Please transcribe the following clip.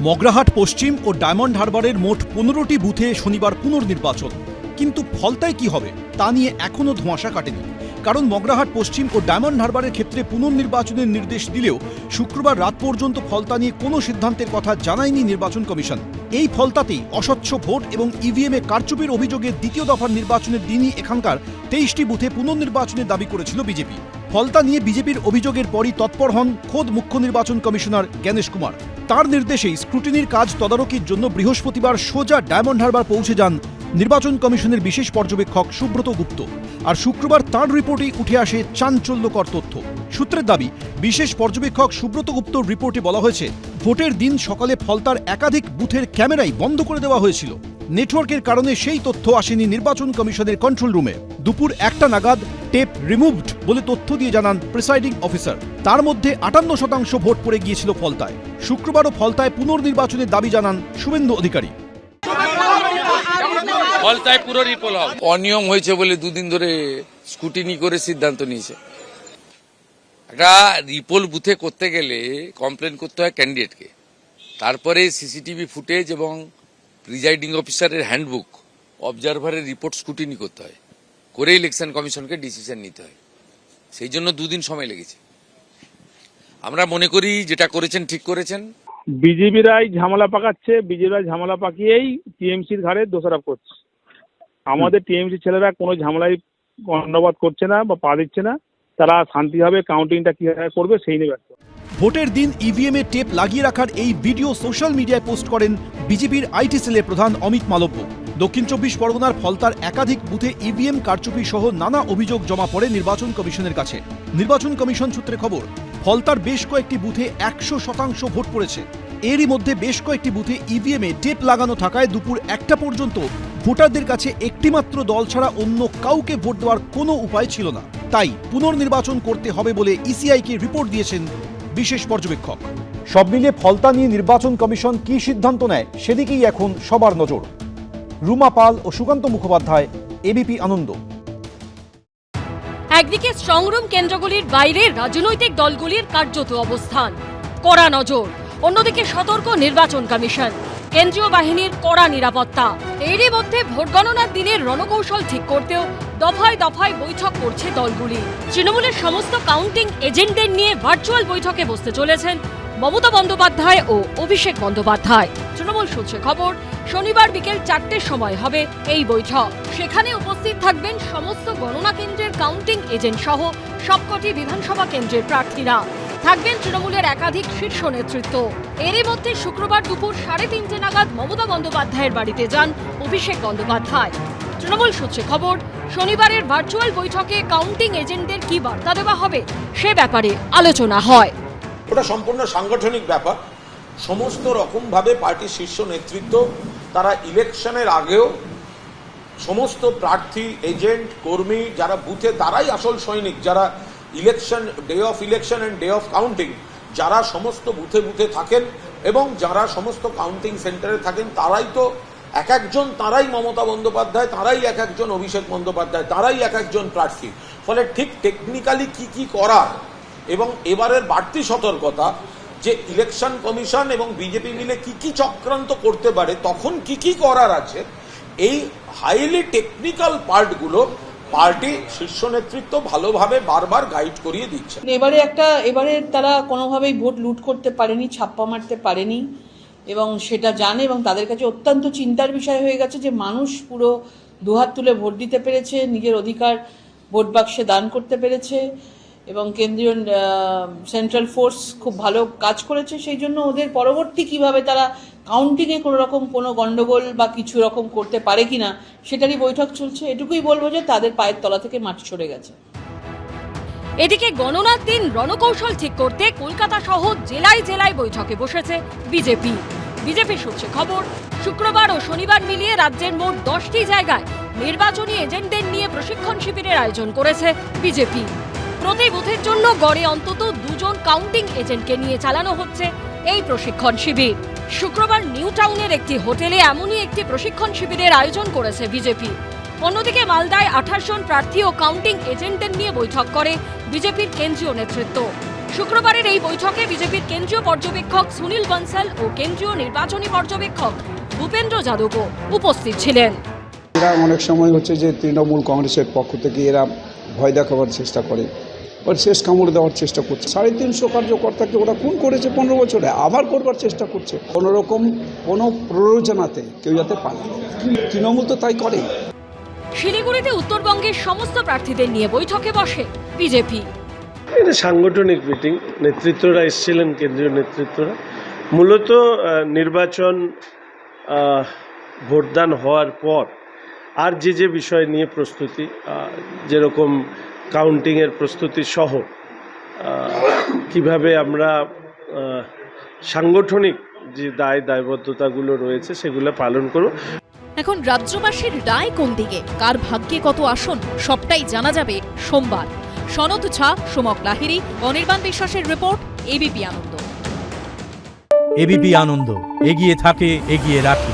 মগরাহাট পশ্চিম ও diamond হারবারের মোট 15টি বুথে শনিবার পুনর্নির্বাচন, কিন্তু ফলতায় কি হবে তা নিয়ে এখনও ধোঁয়াশা কাটেনি। কারণ মগরাহাট পশ্চিম ও ডায়মন্ড হারবারের ক্ষেত্রে পুনর্নির্বাচনের নির্দেশ দিলেও শুক্রবার রাত পর্যন্ত ফলতা নিয়ে কোনো সিদ্ধান্তের কথা জানায়নি নির্বাচন কমিশন। এই ফলতাতেই অস্বচ্ছ ভোট এবং ইভিএমে কারচুপির অভিযোগে দ্বিতীয় দফার নির্বাচনের দিনই এখানকার 23টি বুথে পুনর্নির্বাচনের দাবি করেছিল বিজেপি। ফলতা নিয়ে বিজেপির অভিযোগের পরই তৎপর হন খোদ মুখ্য নির্বাচন কমিশনার জ্ঞানেশ কুমার। তার নির্দেশেই স্ক্রুটিনির কাজ তদারকির জন্য বৃহস্পতিবার সোজা ডায়মন্ড হারবার পৌঁছে যান নির্বাচন কমিশনের বিশেষ পর্যবেক্ষক সুব্রত গুপ্ত। আর শুক্রবার তাঁর রিপোর্টেই উঠে আসে চাঞ্চল্যকর তথ্য। সূত্রের দাবি, বিশেষ পর্যবেক্ষক সুব্রত গুপ্তর রিপোর্টে বলা হয়েছে ভোটের দিন সকালে ফলতার একাধিক বুথের ক্যামেরাই বন্ধ করে দেওয়া হয়েছিল। নেটওয়ার্কের কারণে সেই তথ্য আসেনি নির্বাচন কমিশনের কন্ট্রোল রুমে। দুপুর 1টা নাগাদ টেপ রিমুভড বলে তথ্য দিয়ে জানান প্রিসাইডিং অফিসার। তার মধ্যে 58% ভোট পড়ে গিয়েছিল ফলতায়। শুক্রবারও ফলতায় পুনর্নির্বাচনের দাবি জানান শুভেন্দু অধিকারী। ফলতায় পুরো রিপোল হবে। অনিয়ম হয়েছে বলে দুদিন ধরে স্ক্রুটিনি করে সিদ্ধান্ত নিয়েছে। একটা রিপোল বুথে করতে গেলে কমপ্লেন করতে হয় ক্যান্ডিডেটকে, তারপরে সিসিটিভি ফুটেজ এবং প্রিজাইডিং অফিসারের হ্যান্ডবুক, অবজারভারের রিপোর্ট স্ক্রুটিনি করতে হয়, করে ইলেকশন কমিশনকে ডিসিশন নিতে হয়। সেই জন্য দুদিন সময় লেগেছে। আমরা মনে করি যেটা করেছেন ঠিক করেছেন। বিজেপিরাই ঝামেলা পাকাচ্ছে, বিজেপিরাই ঝামেলা পাকিয়েই টিএমসির ঘাড়ে দোষারোপ করছে। আমাদের টিএমসি ছেলেরা কোনো ঝামেলায় গণ্ডবাদ করছে না বা পা দিচ্ছে না। তারা শান্তিভাবে কাউন্টিংটা কিভাবে করবে সেই নিয়ে ব্যস্ত। ভোটের দিন ইভিএমে টেপ লাগিয়ে রাখার এই ভিডিও সোশ্যাল মিডিয়ায় পোস্ট করেন বিজেপির আইটি সেলের প্রধান অমিত মালব্য। দক্ষিণ 24 পরগনার ফলতার একাধিক বুথে ইভিএম কারচুপি সহ নানা অভিযোগ জমা পড়ে নির্বাচন কমিশনের কাছে। নির্বাচন কমিশন সূত্রে খবর, ফলতার বেশ কয়েকটি বুথে 100% ভোট পড়েছে। এরই মধ্যে বেশ কয়েকটি বুথে ইভিএমে টেপ লাগানো থাকায় দুপুর 1টা পর্যন্ত ভোটারদের কাছে একটিমাত্র দল ছাড়া অন্য কাউকে ভোট দেওয়ার কোনো উপায় ছিল না। তাই পুনর্নির্বাচন করতে হবে বলে ইসিআইকে রিপোর্ট দিয়েছেন বিশেষ পর্যবেক্ষক। সব মিলিয়ে ফলতা নিয়ে নির্বাচন কমিশন কি সিদ্ধান্ত নেয় সেদিকেই এখন সবার নজর। রুমা পাল ও সুকান্ত মুখোপাধ্যায়, এবিপি আনন্দ। একদিকে স্ট্রংরুম কেন্দ্রগুলির বাইরে রাজনৈতিক দলগুলির কার্যত অবস্থান, কড়া নজর। অন্যদিকে সতর্ক নির্বাচন কমিশন, কেন্দ্রীয় বাহিনীর কড়া নিরাপত্তা। এরই মধ্যে ভোট গণনার দিনের রণকৌশল ঠিক করতেও দফায় দফায় বৈঠক করছে দলগুলি। তৃণমূলের সমস্ত কাউন্টিং এজেন্টদের নিয়ে ভার্চুয়াল বৈঠকে বসতে চলেছেন মমতা বন্দ্যোপাধ্যায় ও অভিষেক বন্দ্যোপাধ্যায়। তৃণমূল সূত্রে খবর, শনিবার বিকেল 4টের সময় হবে এই বৈঠক। সেখানে উপস্থিত থাকবেন সমস্ত গণনা কেন্দ্রের কাউন্টিং এজেন্ট সহ সবকটি বিধানসভা কেন্দ্রের প্রার্থীরা। থাকবেন তৃণমূলের একাধিক শীর্ষ নেতৃত্ব। এরই মধ্যে শুক্রবার দুপুর 3:30 নাগাদ মমতা বন্দ্যোপাধ্যায়ের বাড়িতে যান অভিষেক বন্দ্যোপাধ্যায়। তৃণমূল সূত্রে খবর, শনিবারের ভার্চুয়াল বৈঠকে কাউন্টিং এজেন্টদের কি বার্তা দেওয়া হবে সে ব্যাপারে আলোচনা হয়। ওটা সম্পূর্ণ সাংগঠনিক ব্যাপার। সমস্ত রকম ভাবে পার্টির শীর্ষ নেতৃত্ব তারা ইলেকশনের আগেও সমস্ত প্রার্থী, এজেন্ট, কর্মী যারা বুথে, তারাই আসল সৈনিক। যারা election, day of election and day of counting, যারা সমস্ত বুথে বুথে থাকেন এবং যারা সমস্ত কাউন্টিং সেন্টারে থাকেন, তারাই তো এক একজন, তারাই মমতা বন্দ্যোপাধ্যায়, তারাই এক একজন অভিষেক বন্দ্যোপাধ্যায়, তারাই এক একজন প্রার্থী। ফলে ঠিক টেকনিক্যালি কি কি করার এবং এবারের বাড়তি সতর্কতা যে ইলেকশন কমিশন এবং বিজেপি মিলে কি কি চক্রান্ত করতে পারে, তখন কি কি করার আছে, এই হাইলি টেকনিক্যাল পার্টগুলো পার্টি শীর্ষ নেতৃত্ব ভালোভাবে বারবার গাইড করিয়ে দিচ্ছে। এবারে তারা কোনোভাবেই ভোট লুট করতে পারেনি, ছাপ্পা মারতে পারেনি এবং সেটা জানে এবং তাদের কাছে অত্যন্ত চিন্তার বিষয় হয়ে গেছে যে মানুষ পুরো দুহাত তুলে ভোট দিতে পেরেছে, নিজের অধিকার ভোট বাক্সে দান করতে পেরেছে এবং কেন্দ্রীয় সেন্ট্রাল ফোর্স খুব ভালো কাজ করেছে। সেই জন্য ওদের পরবর্তী কিভাবে তারা কাউন্টিংয়ে কোনো রকম কোনো গন্ডগোল বা কিছু রকম করতে পারে কিনা সেটারই বৈঠক চলছে। এটুকুই বলবো যে তাদের পায়ের তলা থেকে মাটি সরে গেছে। এদিকে গণনার দিন রণকৌশল ঠিক করতে কলকাতা সহ জেলায় জেলায় বৈঠকে বসেছে বিজেপি। বিজেপি সূত্রে খবর, শুক্রবার ও শনিবার মিলিয়ে রাজ্যের মোট 10টি জায়গায় নির্বাচনী এজেন্টদের নিয়ে প্রশিক্ষণ শিবিরের আয়োজন করেছে বিজেপি। প্রতি বুথের জন্য গড়ে অন্তত 2 জন কাউন্টিং এজেন্টকে নিয়ে চালানো হচ্ছে এই প্রশিক্ষণ শিবির। শুক্রবার নিউ টাউনের একটি হোটেলে এমনই একটি প্রশিক্ষণ শিবিরের আয়োজন করেছে বিজেপি। অন্যদিকে মালদায় 28 জন প্রার্থী ও কাউন্টিং এজেন্টদের নিয়ে বৈঠক করে বিজেপির কেন্দ্রীয় নেতৃত্ব। শুক্রবারের এই বৈঠকে বিজেপির কেন্দ্রীয় পর্যবেক্ষক সুনীল বনসাল ও কেন্দ্রীয় নির্বাচনী পর্যবেক্ষক ভূপেন্দ্র যাদবও উপস্থিত ছিলেন। এরা অনেক সময় হচ্ছে যে তৃণমূল কংগ্রেসের পক্ষ থেকে এরা ভয় দেখাবার চেষ্টা করে, ওর শেষ কামড় দেওয়ার চেষ্টা করছে। 350 কার্যকর্তাকে ওরা খুন করেছে 15 বছরে, আবার করবার চেষ্টা করছে। কোনোরকম কোনো প্ররোচনাতে কেউ যাতে পালায়, তৃণমূল তো তাই করে। শিলিগুড়িতে উত্তরবঙ্গের সমস্ত প্রার্থীদের নিয়ে বৈঠকে বসে বিজেপি। এটা সাংগঠনিক মিটিং, নেতৃত্বরা এসেছিলেন, কেন্দ্রীয় নেতৃত্বরা। মূলত নির্বাচন ভোটদান হওয়ার পর আর যে বিষয় নিয়ে প্রস্তুতি, যেরকম কাউন্টিংয়ের প্রস্তুতি সহ কিভাবে আমরা সাংগঠনিক যে দায়বদ্ধতাগুলো রয়েছে সেগুলো পালন করব। এখন রাজ্যবাসীর রায় কোন দিকে, কার ভাগ্যে কত আসন, সবটাই জানা যাবে সোমবার। সনদ ঝা, সোমক লাহিড়ী, অনির্বাণ বিশ্বাসের রিপোর্ট, এবিপি আনন্দ। এবিপি আনন্দ, এগিয়ে থাকে, এগিয়ে রাখে।